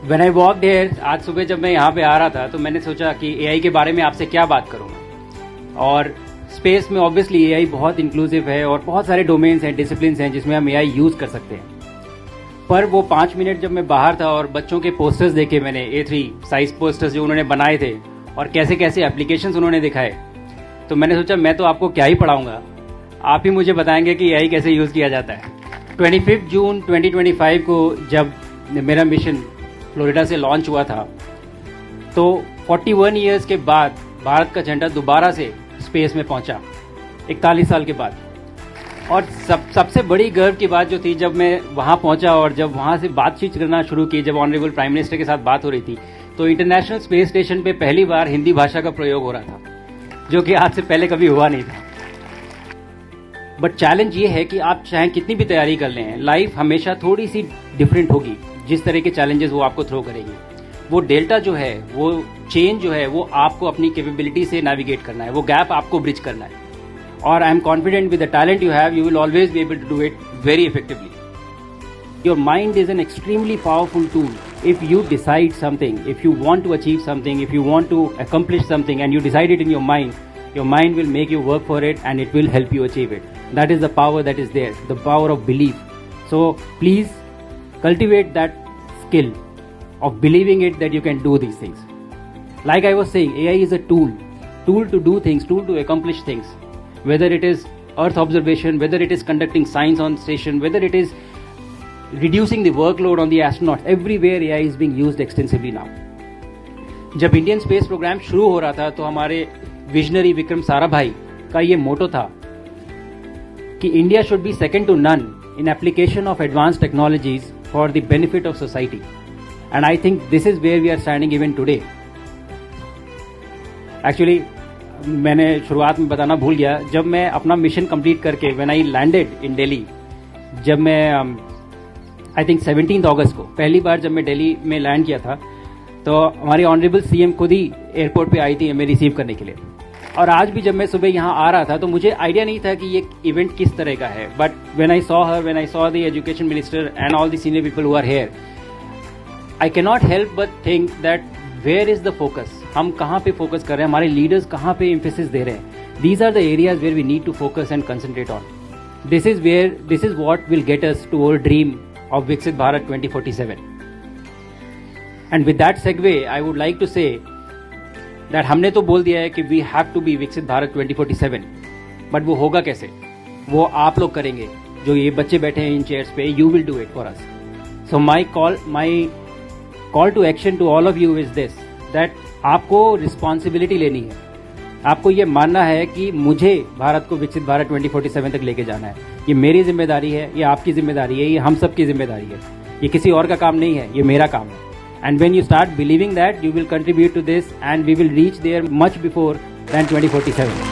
When I walked here, आज सुबह जब मैं यहाँ पे आ रहा था तो मैंने सोचा कि एआई के बारे में आपसे क्या बात करूँगा। और स्पेस में ऑब्वियसली एआई बहुत इंक्लूसिव है और बहुत सारे डोमेन्स हैं, डिसिप्लिन्स हैं जिसमें हम एआई यूज़ कर सकते हैं। पर वो 5 मिनट जब मैं बाहर था और बच्चों के पोस्टर्स देखे मैंने, A3 साइज पोस्टर्स जो उन्होंने बनाए थे और कैसे कैसे एप्लीकेशंस उन्होंने दिखाए, तो मैंने सोचा मैं तो आपको क्या ही पढ़ाऊँगा, आप ही मुझे बताएंगे कि एआई कैसे यूज़ किया जाता है। 25 जून 2025 को जब मेरा मिशन फ्लोरिडा से लॉन्च हुआ था, तो 41 ईयर्स के बाद भारत का झंडा दोबारा से स्पेस में पहुंचा, 41 साल के बाद। और सबसे बड़ी गर्व की बात जो थी, जब मैं वहां पहुंचा और जब वहां से बातचीत करना शुरू की, जब ऑनरेबल प्राइम मिनिस्टर के साथ बात हो रही थी, तो इंटरनेशनल स्पेस स्टेशन पे पहली बार हिंदी भाषा का प्रयोग हो रहा था, जो कि आज से पहले कभी हुआ नहीं था। बट चैलेंज ये है कि आप चाहे कितनी भी तैयारी कर लें, लाइफ हमेशा थोड़ी सी डिफरेंट होगी। जिस तरह के चैलेंजेस वो आपको थ्रो करेगी, वो डेल्टा जो है, वो चेंज जो है, वो आपको अपनी कैपेबिलिटी से नेविगेट करना है, वो गैप आपको ब्रिज करना है। और I am confident with the talent you have, you will always be able to do it very effectively. Your mind is an extremely powerful tool. If you decide something, if you want to achieve something, if you want to accomplish something and you decide it in your mind will make you work for it and it will help you achieve it. That is the power that is there, the power of belief. So please cultivate that skill of believing it that you can do these things. Like I was saying, AI is a tool to do things, tool to accomplish things. Whether it is earth observation, whether it is conducting science on station, whether it is reducing the workload on the astronauts, everywhere AI is being used extensively now. जब Indian space programme शुरू हो रहा था तो हमारे visionary Vikram Sarabhai का ये motto था कि India should be second to none in application of advance technologies for the benefit of society. And I think this is where we are standing even today. Actually मैंने शुरुआत में बताना भूल गया, जब मैं अपना मिशन कंप्लीट करके when I landed in Delhi, जब मैं आई थिंक 17 अगस्त को पहली बार जब मैं दिल्ली में लैंड किया था, तो हमारी ऑनरेबल सीएम खुद ही एयरपोर्ट पे आई थी हमें रिसीव करने के लिए। और आज भी जब मैं सुबह यहाँ आ रहा था तो मुझे आइडिया नहीं था कि ये इवेंट किस तरह का है। But when I saw her, when I saw the education minister and all the senior people who are here, I can not help but think that where is the focus, हम कहाँ पे focus कर रहे हैं, हमारे leaders कहाँ पे emphasis दे रहे हैं। These are the areas where we need to focus and concentrate on. This is what will get us to our dream of Viksit Bharat 2047। And with that segue, I would like to say that हमने तो बोल दिया है कि we have to be विकसित Bharat 2047, but वो होगा कैसे? वो आप लोग करेंगे, जो ये बच्चे बैठे हैं इन चेयर्स पे, you will do it for us. So my call to action to all of you is this, that आपको रिस्पॉन्सिबिलिटी लेनी है, आपको ये मानना है कि मुझे भारत को विकसित भारत 2047 तक लेके जाना है। ये मेरी जिम्मेदारी है, ये आपकी जिम्मेदारी है, ये हम सबकी जिम्मेदारी है, ये किसी और का काम नहीं है, ये मेरा काम है। And when you start believing that, you will contribute to this and we will reach there much before than 2047.